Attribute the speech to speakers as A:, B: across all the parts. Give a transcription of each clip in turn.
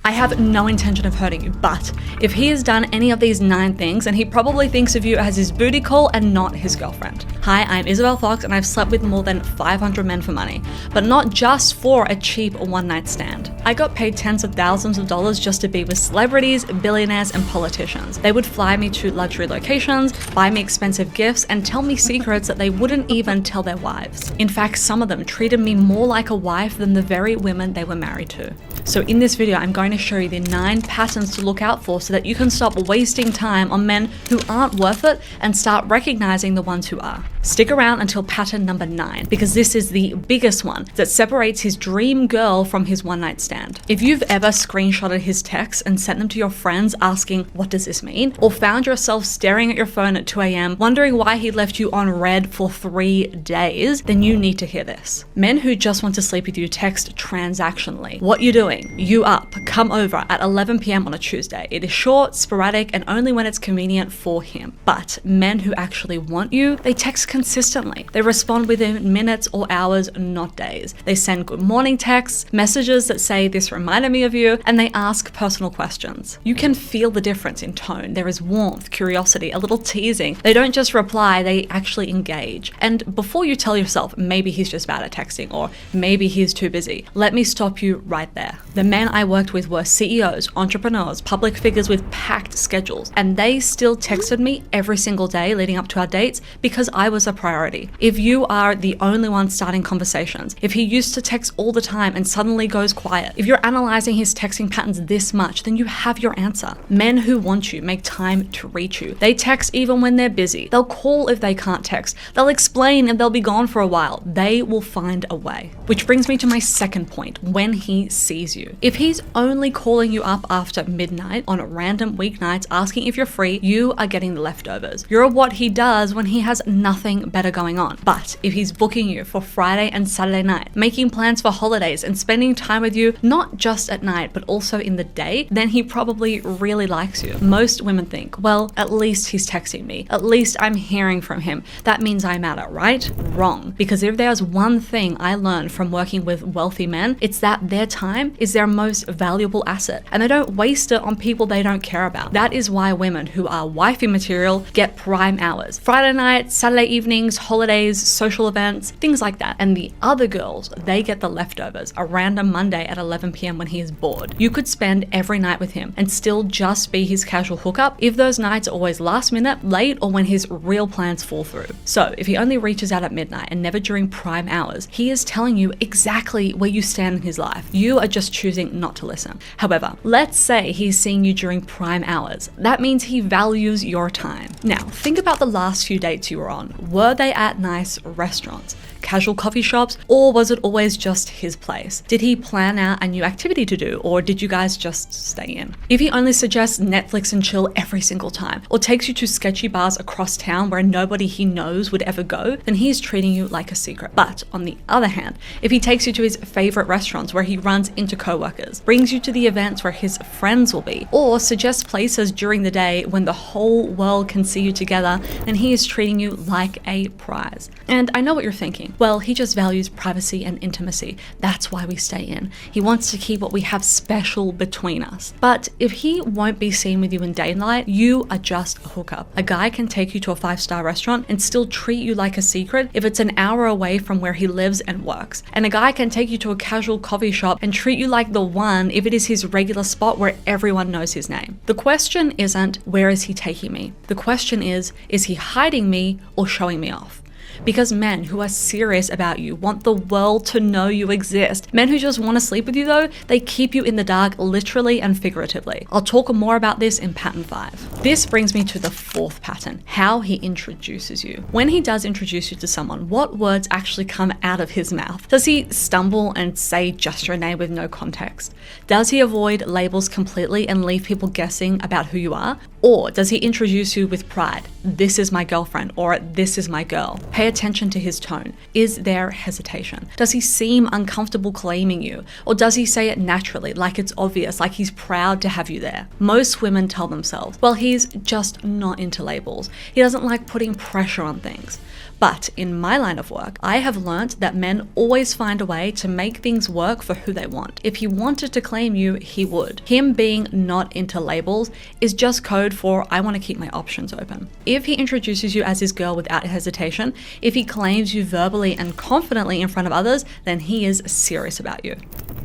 A: I have no intention of hurting you, but if he has done any of these 9 things, then he probably thinks of you as his booty call and not his girlfriend. Hi, I'm Isabelle Fox and I've slept with more than 500 men for money, but not just for a cheap one-night stand. I got paid tens of thousands of dollars just to be with celebrities, billionaires, and politicians. They would fly me to luxury locations, buy me expensive gifts, and tell me secrets that they wouldn't even tell their wives. In fact, some of them treated me more like a wife than the very women they were married to. So in this video, I'm going to show you the 9 patterns to look out for so that you can stop wasting time on men who aren't worth it and start recognizing the ones who are. Stick around until pattern number 9, because this is the biggest one that separates his dream girl from his one-night stand. If you've ever screenshotted his texts and sent them to your friends asking, what does this mean? Or found yourself staring at your phone at 2 a.m. wondering why he left you on red for 3 days, then you need to hear this. Men who just want to sleep with you text transactionally. What you doing? You up? Come over at 11 p.m. on a Tuesday. It is short, sporadic, and only when it's convenient for him. But men who actually want you, they text consistently. They respond within minutes or hours, not days. They send good morning texts, messages that say this reminded me of you, and they ask personal questions. You can feel the difference in tone. There is warmth, curiosity, a little teasing. They don't just reply, they actually engage. And before you tell yourself, maybe he's just bad at texting or maybe he's too busy, let me stop you right there. The men I worked with were CEOs, entrepreneurs, public figures with packed schedules, and they still texted me every single day leading up to our dates because I was a priority. If you are the only one starting conversations, if he used to text all the time and suddenly goes quiet, if you're analyzing his texting patterns this much, then you have your answer. Men who want you make time to reach you. They text even when they're busy. They'll call if they can't text. They'll explain if they'll be gone for a while. They will find a way. Which brings me to my second point, when he sees you. If he's only calling you up after midnight on random weeknights asking if you're free, you are getting the leftovers. You're what he does when he has nothing better going on. But if he's booking you for Friday and Saturday night, making plans for holidays and spending time with you, not just at night, but also in the day, then he probably really likes you. Most women think, well, at least he's texting me. At least I'm hearing from him. That means I matter, right? Wrong. Because if there's one thing I learned from working with wealthy men, it's that their time is their most valuable asset, and they don't waste it on people they don't care about. That is why women who are wifey material get prime hours. Friday night, Saturday evenings, holidays, social events, things like that. And the other girls, they get the leftovers, a random Monday at 11 p.m. when he is bored. You could spend every night with him and still just be his casual hookup if those nights are always last minute, late, or when his real plans fall through. So if he only reaches out at midnight and never during prime hours, he is telling you exactly where you stand in his life. You are just choosing not to listen. However, let's say he's seeing you during prime hours. That means he values your time. Now, think about the last few dates you were on. Were they at nice restaurants, casual coffee shops, or was it always just his place? Did he plan out a new activity to do, or did you guys just stay in? If he only suggests Netflix and chill every single time, or takes you to sketchy bars across town where nobody he knows would ever go, then he's treating you like a secret. But on the other hand, if he takes you to his favorite restaurants where he runs into coworkers, brings you to the events where his friends will be, or suggests places during the day when the whole world can see you together, then he is treating you like a prize. And I know what you're thinking. Well, he just values privacy and intimacy. That's why we stay in. He wants to keep what we have special between us. But if he won't be seen with you in daylight, you are just a hookup. A guy can take you to a 5-star restaurant and still treat you like a secret if it's an hour away from where he lives and works. And a guy can take you to a casual coffee shop and treat you like the one if it is his regular spot where everyone knows his name. The question isn't, where is he taking me? The question is he hiding me or showing me off? Because men who are serious about you want the world to know you exist. Men who just want to sleep with you though, they keep you in the dark literally and figuratively. I'll talk more about this in pattern 5. This brings me to the 4th pattern, how he introduces you. When he does introduce you to someone, what words actually come out of his mouth? Does he stumble and say just your name with no context? Does he avoid labels completely and leave people guessing about who you are? Or does he introduce you with pride? This is my girlfriend, or this is my girl. Pay attention to his tone. Is there hesitation? Does he seem uncomfortable claiming you? Or does he say it naturally, like it's obvious, like he's proud to have you there? Most women tell themselves, well, he's just not into labels. He doesn't like putting pressure on things. But in my line of work, I have learned that men always find a way to make things work for who they want. If he wanted to claim you, he would. Him being not into labels is just code for I want to keep my options open. If he introduces you as his girl without hesitation, if he claims you verbally and confidently in front of others, then he is serious about you.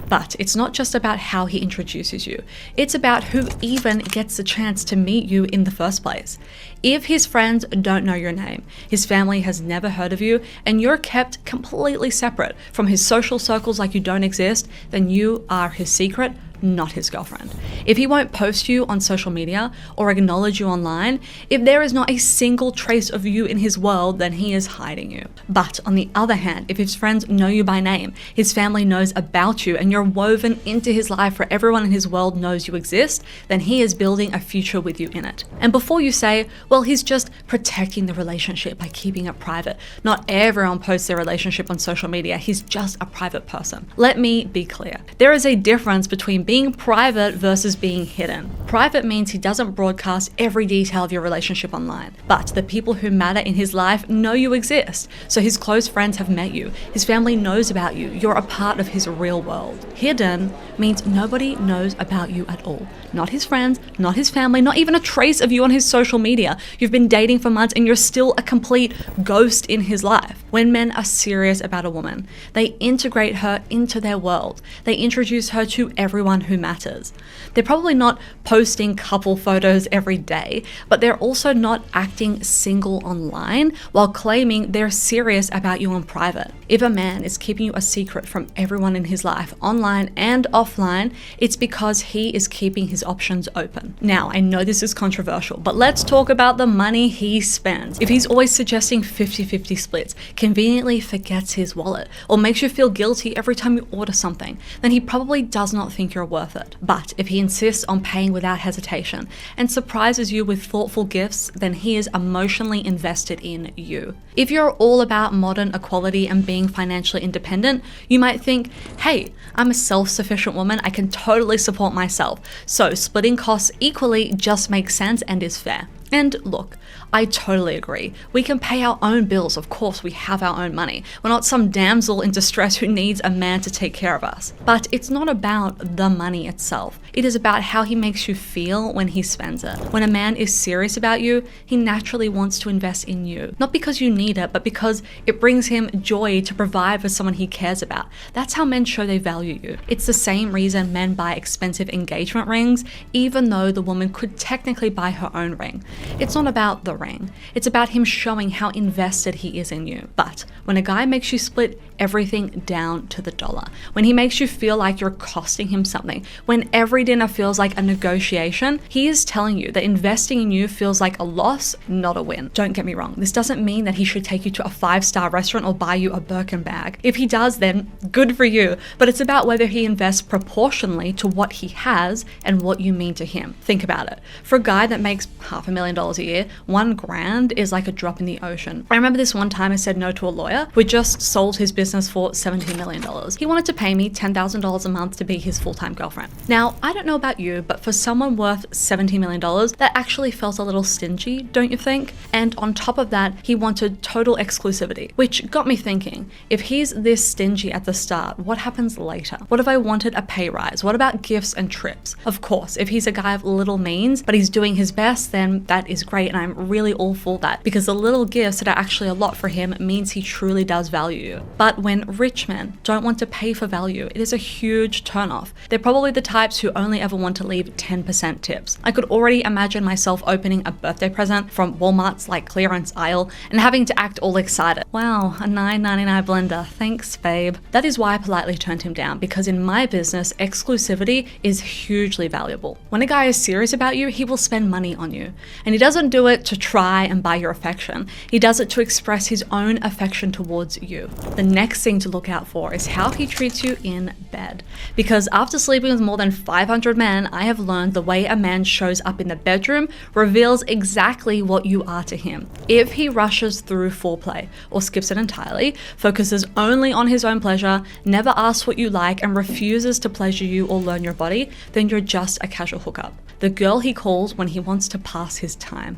A: But it's not just about how he introduces you. It's about who even gets the chance to meet you in the first place. If his friends don't know your name, his family has never heard of you, and you're kept completely separate from his social circles like you don't exist, then you are his secret, not his girlfriend. If he won't post you on social media or acknowledge you online, if there is not a single trace of you in his world, then he is hiding you. But on the other hand, if his friends know you by name, his family knows about you, and you're woven into his life where everyone in his world knows you exist, then he is building a future with you in it. And before you say, well, he's just protecting the relationship by keeping it private. Not everyone posts their relationship on social media. He's just a private person. Let me be clear. There is a difference between being private versus being hidden. Private means he doesn't broadcast every detail of your relationship online, but the people who matter in his life know you exist. So his close friends have met you, his family knows about you, you're a part of his real world. Hidden means nobody knows about you at all. Not his friends, not his family, not even a trace of you on his social media. You've been dating for months and you're still a complete ghost in his life. When men are serious about a woman, they integrate her into their world. They introduce her to everyone who matters. They're probably not posting couple photos every day, but they're also not acting single online while claiming they're serious about you in private. If a man is keeping you a secret from everyone in his life, online and offline, it's because he is keeping his options open. Now, I know this is controversial, but let's talk about the money he spends. If he's always suggesting 50-50 splits, conveniently forgets his wallet, or makes you feel guilty every time you order something, then he probably does not think you're worth it. But if he insists on paying without hesitation and surprises you with thoughtful gifts, then he is emotionally invested in you. If you're all about modern equality and being financially independent, you might think, hey, I'm a self-sufficient woman, I can totally support myself, so splitting costs equally just makes sense and is fair. And look, I totally agree. We can pay our own bills. Of course, we have our own money. We're not some damsel in distress who needs a man to take care of us. But it's not about the money itself. It is about how he makes you feel when he spends it. When a man is serious about you, he naturally wants to invest in you. Not because you need it, but because it brings him joy to provide for someone he cares about. That's how men show they value you. It's the same reason men buy expensive engagement rings, even though the woman could technically buy her own ring. It's not about the ring. It's about him showing how invested he is in you. But when a guy makes you split everything down to the dollar, when he makes you feel like you're costing him something, when every dinner feels like a negotiation, he is telling you that investing in you feels like a loss, not a win. Don't get me wrong. This doesn't mean that he should take you to a 5-star restaurant or buy you a Birkin bag. If he does, then good for you. But it's about whether he invests proportionally to what he has and what you mean to him. Think about it. For a guy that makes $500,000 a year, $1,000 is like a drop in the ocean. I remember this one time I said no to a lawyer who had just sold his business for $17 million. He wanted to pay me $10,000 a month to be his full-time girlfriend. Now, I don't know about you, but for someone worth $17 million, that actually felt a little stingy, don't you think? And on top of that, he wanted total exclusivity, which got me thinking, if he's this stingy at the start, what happens later? What if I wanted a pay rise? What about gifts and trips? Of course, if he's a guy of little means, but he's doing his best, then that is great, and I'm really all for that, because the little gifts that are actually a lot for him means he truly does value you. But when rich men don't want to pay for value, it is a huge turnoff. They're probably the types who only ever want to leave 10% tips. I could already imagine myself opening a birthday present from Walmart's like clearance aisle and having to act all excited. Wow, a $9.99 blender, thanks babe. That is why I politely turned him down, because in my business, exclusivity is hugely valuable. When a guy is serious about you, he will spend money on you. And he doesn't do it to try and buy your affection. He does it to express his own affection towards you. The next thing to look out for is how he treats you in bed. Because after sleeping with more than 500 men, I have learned the way a man shows up in the bedroom reveals exactly what you are to him. If he rushes through foreplay or skips it entirely, focuses only on his own pleasure, never asks what you like, and refuses to pleasure you or learn your body, then you're just a casual hookup. The girl he calls when he wants to pass his time.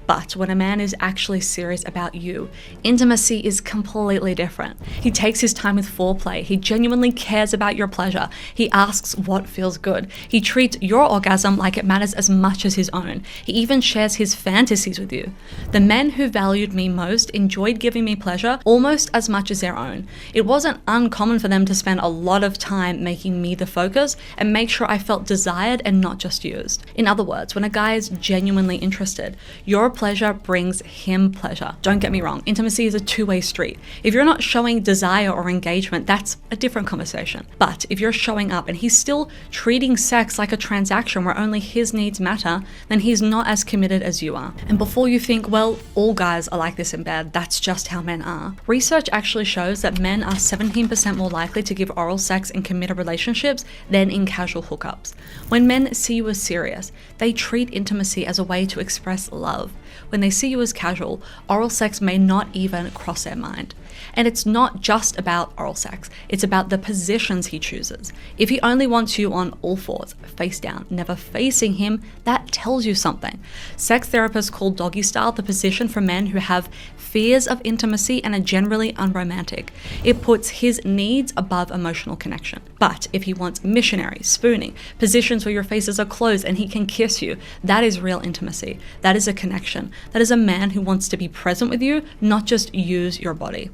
A: But when a man is actually serious about you, intimacy is completely different. He takes his time with foreplay. He genuinely cares about your pleasure. He asks what feels good. He treats your orgasm like it matters as much as his own. He even shares his fantasies with you. The men who valued me most enjoyed giving me pleasure almost as much as their own. It wasn't uncommon for them to spend a lot of time making me the focus and make sure I felt desired and not just used. In other words, when a guy is genuinely interested, your pleasure brings him pleasure. Don't get me wrong, intimacy is a two-way street. If you're not showing desire or engagement, that's a different conversation. But if you're showing up and he's still treating sex like a transaction where only his needs matter, then he's not as committed as you are. And before you think, well, all guys are like this in bed, that's just how men are, research actually shows that men are 17% more likely to give oral sex in committed relationships than in casual hookups. When men see you as serious, they treat intimacy as a way to express love. When they see you as casual, oral sex may not even cross their mind. And it's not just about oral sex, it's about the positions he chooses. If he only wants you on all fours, face down, never facing him, that tells you something. Sex therapists call doggy style the position for men who have fears of intimacy and are generally unromantic. It puts his needs above emotional connection. But if he wants missionary, spooning, positions where your faces are closed and he can kiss you, that is real intimacy. That is a connection. That is a man who wants to be present with you, not just use your body.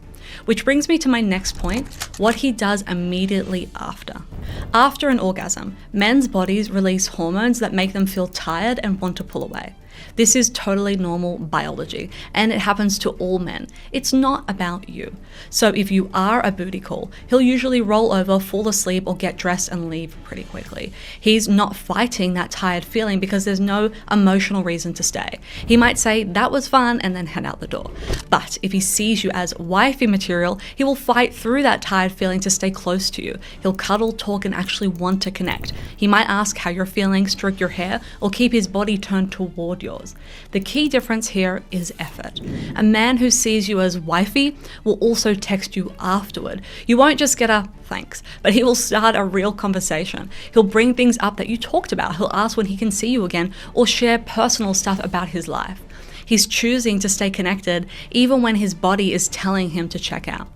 A: Which brings me to my next point, what he does immediately after. After an orgasm, men's bodies release hormones that make them feel tired and want to pull away. This is totally normal biology, and it happens to all men. It's not about you. So if you are a booty call, he'll usually roll over, fall asleep, or get dressed and leave pretty quickly. He's not fighting that tired feeling because there's no emotional reason to stay. He might say, that was fun, and then head out the door. But if he sees you as wifey material, he will fight through that tired feeling to stay close to you. He'll cuddle, talk, and actually want to connect. He might ask how you're feeling, stroke your hair, or keep his body turned toward yours. The key difference here is effort. A man who sees you as wifey will also text you afterward. You won't just get a thanks, but he will start a real conversation. He'll bring things up that you talked about. He'll ask when he can see you again or share personal stuff about his life. He's choosing to stay connected even when his body is telling him to check out.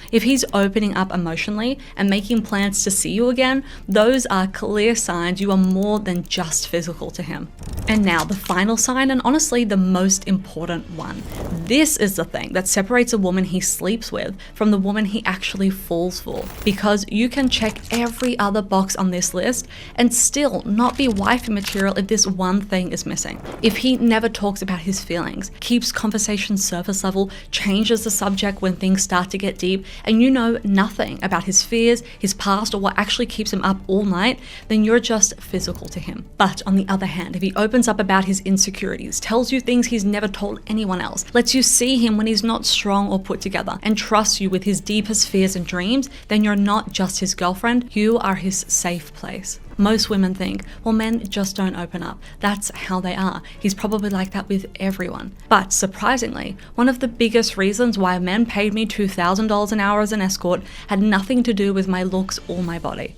A: If he's opening up emotionally and making plans to see you again, those are clear signs you are more than just physical to him. And now the final sign, and honestly the most important one. This is the thing that separates a woman he sleeps with from the woman he actually falls for. Because you can check every other box on this list and still not be wifey material if this one thing is missing. If he never talks about his feelings, keeps conversation surface level, changes the subject when things start to get deep, and you know nothing about his fears, his past, or what actually keeps him up all night, then you're just physical to him. But on the other hand, if he opens up about his insecurities, tells you things he's never told anyone else, lets you see him when he's not strong or put together, and trusts you with his deepest fears and dreams, then you're not just his girlfriend, you are his safe place. Most women think, well, men just don't open up. That's how they are. He's probably like that with everyone. But surprisingly, one of the biggest reasons why men paid me $2,000 an hour as an escort had nothing to do with my looks or my body.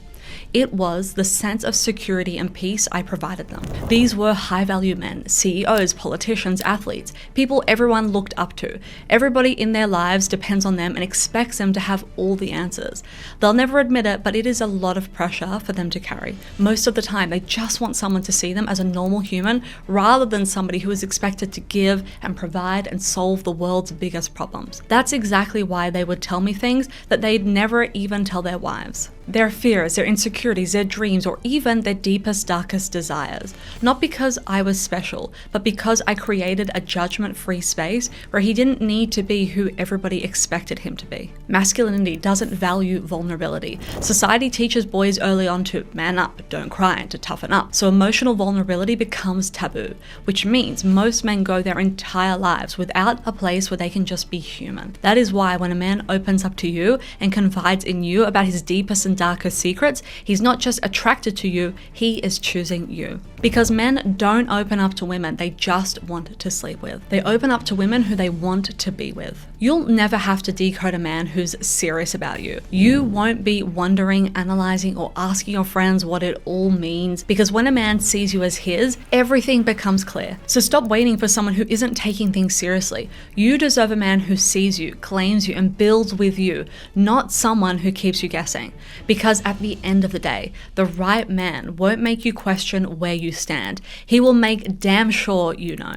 A: It was the sense of security and peace I provided them. These were high-value men, CEOs, politicians, athletes, people everyone looked up to. Everybody in their lives depends on them and expects them to have all the answers. They'll never admit it, but it is a lot of pressure for them to carry. Most of the time, they just want someone to see them as a normal human rather than somebody who is expected to give and provide and solve the world's biggest problems. That's exactly why they would tell me things that they'd never even tell their wives. their fears, their insecurities, their dreams, or even their deepest, darkest desires. Not because I was special, but because I created a judgment-free space where he didn't need to be who everybody expected him to be. Masculinity doesn't value vulnerability. Society teaches boys early on to man up, don't cry, and to toughen up. So emotional vulnerability becomes taboo, which means most men go their entire lives without a place where they can just be human. That is why when a man opens up to you and confides in you about his deepest and darkest secrets, he's not just attracted to you, he is choosing you. Because men don't open up to women they just want to sleep with. They open up to women who they want to be with. You'll never have to decode a man who's serious about you. You won't be wondering, analyzing, or asking your friends what it all means, because when a man sees you as his, everything becomes clear. So stop waiting for someone who isn't taking things seriously. You deserve a man who sees you, claims you, and builds with you, not someone who keeps you guessing. Because at the end of the day, the right man won't make you question where you stand. He will make damn sure you know.